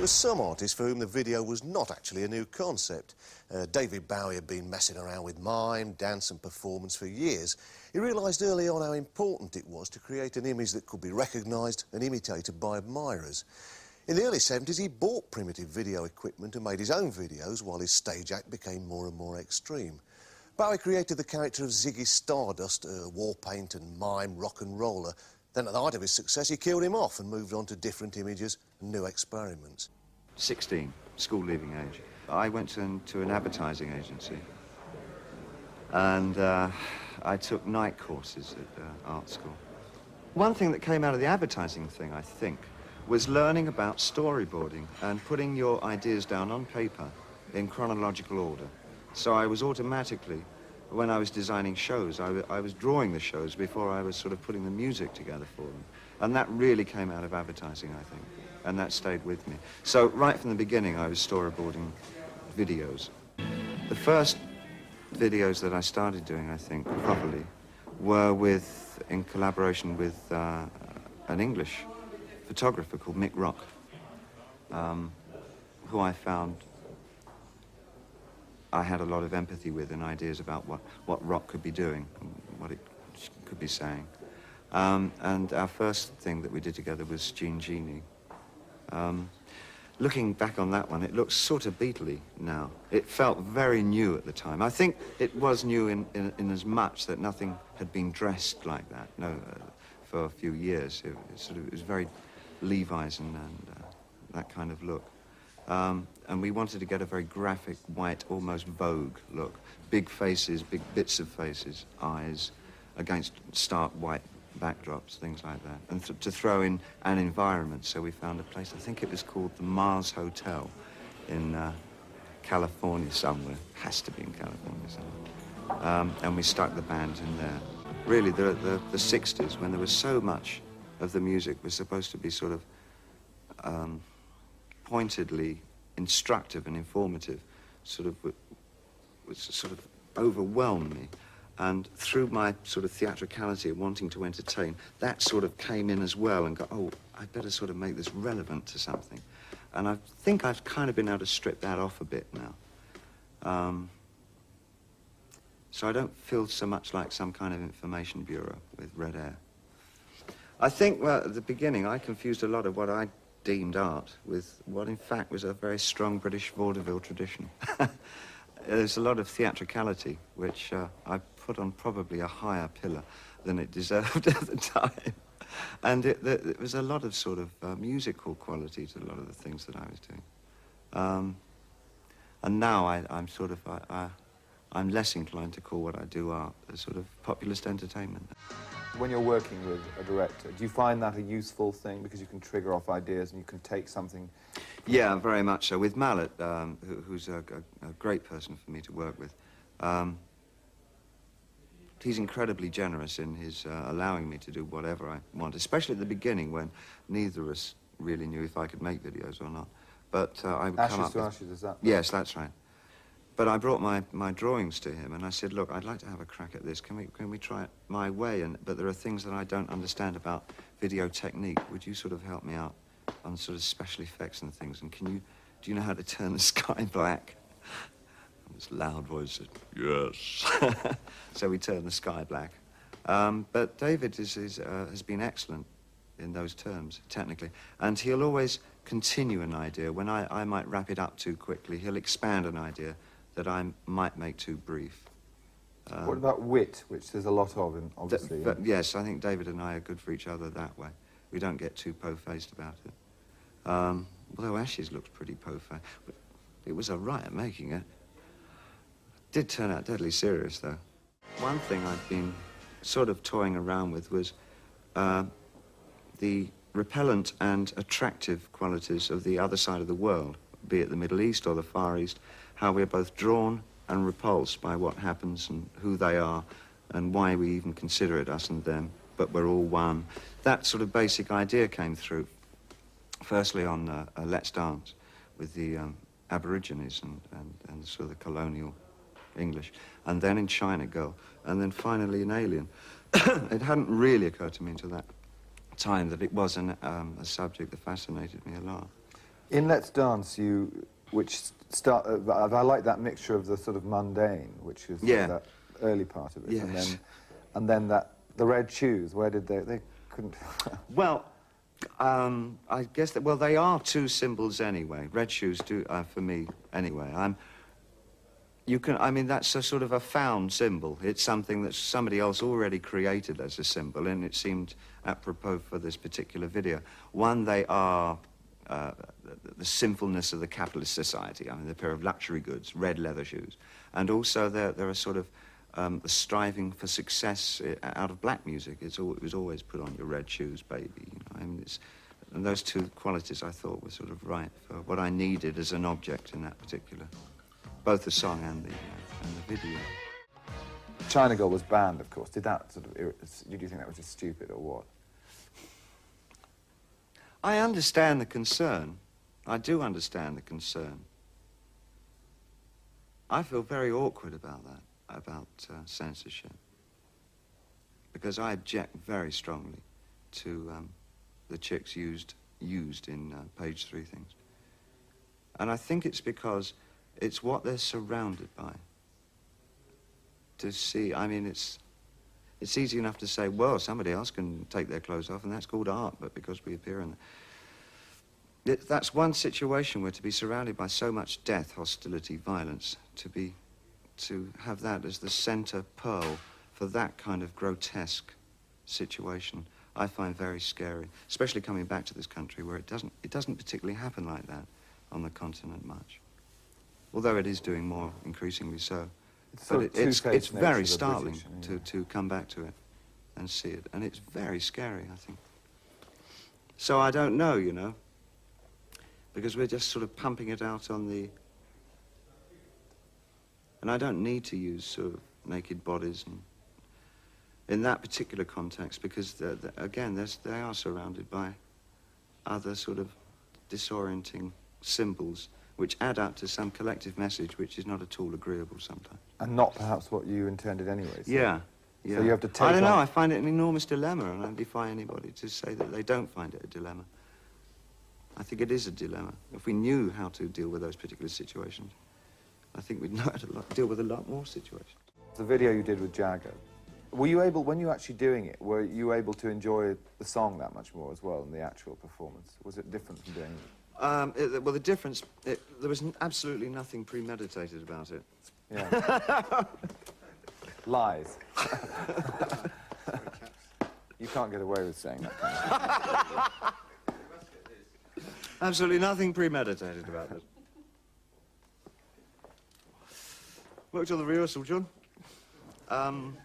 were some artists for whom the video was not actually a new concept. David Bowie had been messing around with mime, dance and performance for years. He realised early on how important it was to create an image that could be recognised and imitated by admirers. In the early 70s, he bought primitive video equipment and made his own videos while his stage act became more and more extreme. Bowie created the character of Ziggy Stardust, a war paint and mime rock and roller. Then at the height of his success, he killed him off and moved on to different images and new experiments. 16, school leaving age. I went to an advertising agency and I took night courses at art school. One thing that came out of the advertising thing, I think, was learning about storyboarding and putting your ideas down on paper in chronological order. So I was automatically, when I was designing shows, I was drawing the shows before I was sort of putting the music together for them. And that really came out of advertising, I think, and that stayed with me. So right from the beginning, I was storyboarding videos. The first videos that I started doing, I think, properly, were in collaboration with an English photographer called Mick Rock, who I found I had a lot of empathy with and ideas about what rock could be doing, what it could be saying. And our first thing that we did together was Gene Genie. Looking back on that one, it looks sort of Beatle-y now. It felt very new at the time. I think it was new in as much that nothing had been dressed like that, for a few years. It was very Levi's and that kind of look. And we wanted to get a very graphic, white, almost Vogue look. Big faces, big bits of faces, eyes, against stark white backdrops, things like that. And to throw in an environment, so we found a place, I think it was called the Mars Hotel in California somewhere. Has to be in California somewhere. And we stuck the band in there. Really, the 60s, when there was so much of the music was supposed to be sort of pointedly instructive and informative, sort of overwhelmed me. And through my sort of theatricality of wanting to entertain, that sort of came in as well and go, oh, I better sort of make this relevant to something. And I think I've kind of been able to strip that off a bit now. So I don't feel so much like some kind of information bureau with red hair. I think, well, at the beginning, I confused a lot of what I deemed art with what, in fact, was a very strong British vaudeville tradition. There's a lot of theatricality, which I put on probably a higher pillar than it deserved at the time. And it was a lot of sort of musical quality to a lot of the things that I was doing. And now I'm less inclined to call what I do art, a sort of populist entertainment. When you're working with a director, do you find that a useful thing because you can trigger off ideas and you can take something? Yeah, very much so. With Mallet, who's a great person for me to work with, he's incredibly generous in his allowing me to do whatever I want, especially at the beginning when neither of us really knew if I could make videos or not. But I would come up with... Ashes to Ashes, is that? Yes, that's right. But I brought my drawings to him and I said, look, I'd like to have a crack at this. Can we try it my way? But there are things that I don't understand about video technique. Would you sort of help me out on sort of special effects and things? And do you know how to turn the sky black? And this loud voice said, yes. So we turned the sky black. But David has been excellent in those terms, technically. And he'll always continue an idea. When I might wrap it up too quickly, he'll expand an idea that I might make too brief. What about wit, which there's a lot of, obviously? Yes, I think David and I are good for each other that way. We don't get too po-faced about it. Although Ashes looks pretty po-faced. But it was all right at making it. Did turn out deadly serious, though. One thing I've been sort of toying around with was the repellent and attractive qualities of the other side of the world, be it the Middle East or the Far East, how we're both drawn and repulsed by what happens and who they are and why we even consider it us and them, but we're all one. That sort of basic idea came through, firstly on Let's Dance with the Aborigines and sort of the colonial English, and then in China Girl, and then finally in Alien. It hadn't really occurred to me until that time that it was a subject that fascinated me a lot. In Let's Dance, I like that mixture of the sort of mundane, which is that early part of it, Yes. and then the red shoes. Where did they couldn't? Well, I guess that, well, they are two symbols anyway. Red shoes do, for me, anyway. I mean, that's a sort of a found symbol. It's something that somebody else already created as a symbol, and it seemed apropos for this particular video. One, they are the sinfulness of the capitalist society. I mean, a pair of luxury goods, red leather shoes. And also, they're a sort of the striving for success out of black music. It was always put on your red shoes, baby. You know? I mean, and those two qualities I thought were sort of right for what I needed as an object in that particular, both the song and the video. China Girl was banned, of course. Did you think that was just stupid or what? I understand the concern. I do understand the concern. I feel very awkward about that, about censorship, because I object very strongly to the chicks used in page 3 things. And I think it's because it's what they're surrounded by. To see, I mean, it's easy enough to say, well, somebody else can take their clothes off, and that's called art, but because we appear in that's one situation where to be surrounded by so much death, hostility, violence, to have that as the center pearl for that kind of grotesque situation, I find very scary, especially coming back to this country where it doesn't particularly happen like that on the continent much. Although it is doing more, increasingly so. It's very startling to come back to it and see it, and it's very scary, I think. So I don't know, you know, because we're just sort of pumping it out on the... And I don't need to use sort of naked bodies and in that particular context, because again, they are surrounded by other sort of disorienting symbols which add up to some collective message which is not at all agreeable sometimes. And not perhaps what you intended anyway. So. Yeah. So you have to take I don't know, I find it an enormous dilemma, and I defy anybody to say that they don't find it a dilemma. I think it is a dilemma. If we knew how to deal with those particular situations, I think we'd know how to deal with a lot more situations. The video you did with Jagger, were you able, when you were actually doing it, were you able to enjoy the song that much more as well than the actual performance? Was it different from doing it? Well, the difference, there was absolutely nothing premeditated about it. Yeah. Lies. You can't get away with saying that kind of thing. Absolutely nothing premeditated about it. Worked on the rehearsal, John. And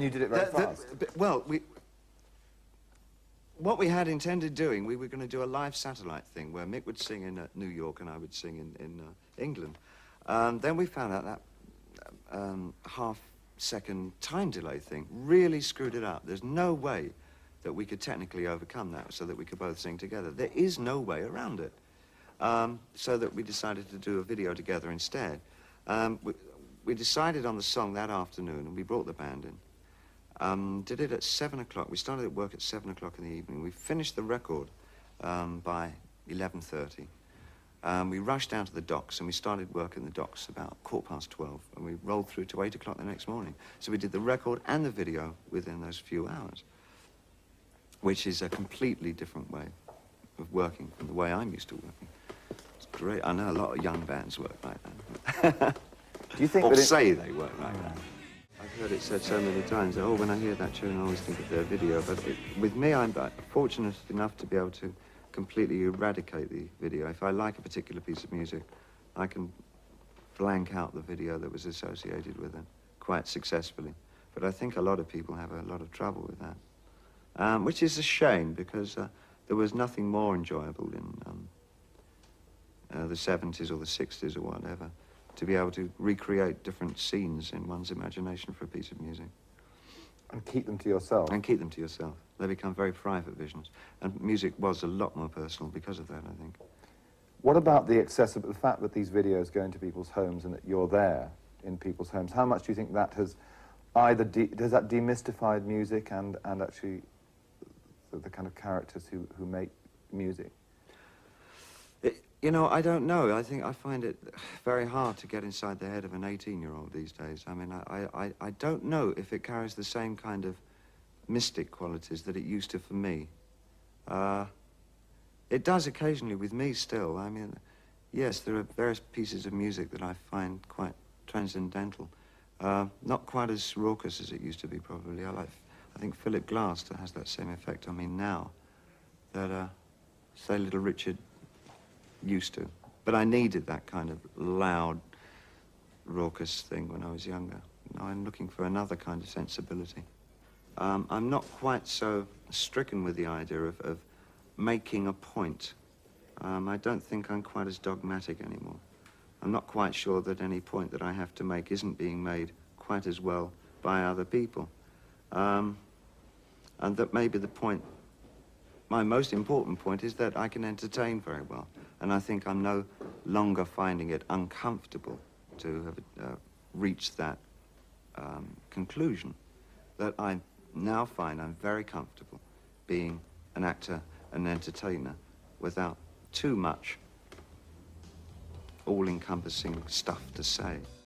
you did it very fast? Well, what we had intended doing, we were going to do a live satellite thing where Mick would sing in New York and I would sing in England. Then we found out that half-second time delay thing really screwed it up. There's no way that we could technically overcome that so that we could both sing together. There is no way around it. So that we decided to do a video together instead. We decided on the song that afternoon, and we brought the band in. Did it at 7 o'clock. We started at work at 7 o'clock in the evening. We finished the record by 11:30. We rushed down to the docks, and we started work in the docks about 12:15, and we rolled through to 8 o'clock the next morning. So we did the record and the video within those few hours, which is a completely different way of working from the way I'm used to working. It's great. I know a lot of young bands work like that. Do you think or that say they work like that. I've heard it said so many times that, oh, when I hear that tune, I always think of their video. But with me, I'm fortunate enough to be able to completely eradicate the video. If I like a particular piece of music, I can blank out the video that was associated with it quite successfully. But I think a lot of people have a lot of trouble with that, which is a shame, because there was nothing more enjoyable in the 70s or the 60s or whatever, to be able to recreate different scenes in one's imagination for a piece of music. And keep them to yourself. And keep them to yourself. They become very private visions. And music was a lot more personal because of that, I think. What about the fact that these videos go into people's homes and that you're there in people's homes? How much do you think that has either, has that demystified music and actually the kind of characters who make music? You know, I don't know. I find it very hard to get inside the head of an 18-year-old these days. I mean, I don't know if it carries the same kind of mystic qualities that it used to for me. It does occasionally with me still. I mean, yes, there are various pieces of music that I find quite transcendental. Not quite as raucous as it used to be, probably. I think Philip Glass has that same effect on me now that, say, Little Richard used to. But I needed that kind of loud, raucous thing when I was younger. Now I'm looking for another kind of sensibility. I'm not quite so stricken with the idea of making a point. I don't think I'm quite as dogmatic anymore. I'm not quite sure that any point that I have to make isn't being made quite as well by other people. And that maybe the point, my most important point, is that I can entertain very well. And I think I'm no longer finding it uncomfortable to have reached that conclusion. That I now find I'm very comfortable being an actor, an entertainer, without too much all-encompassing stuff to say.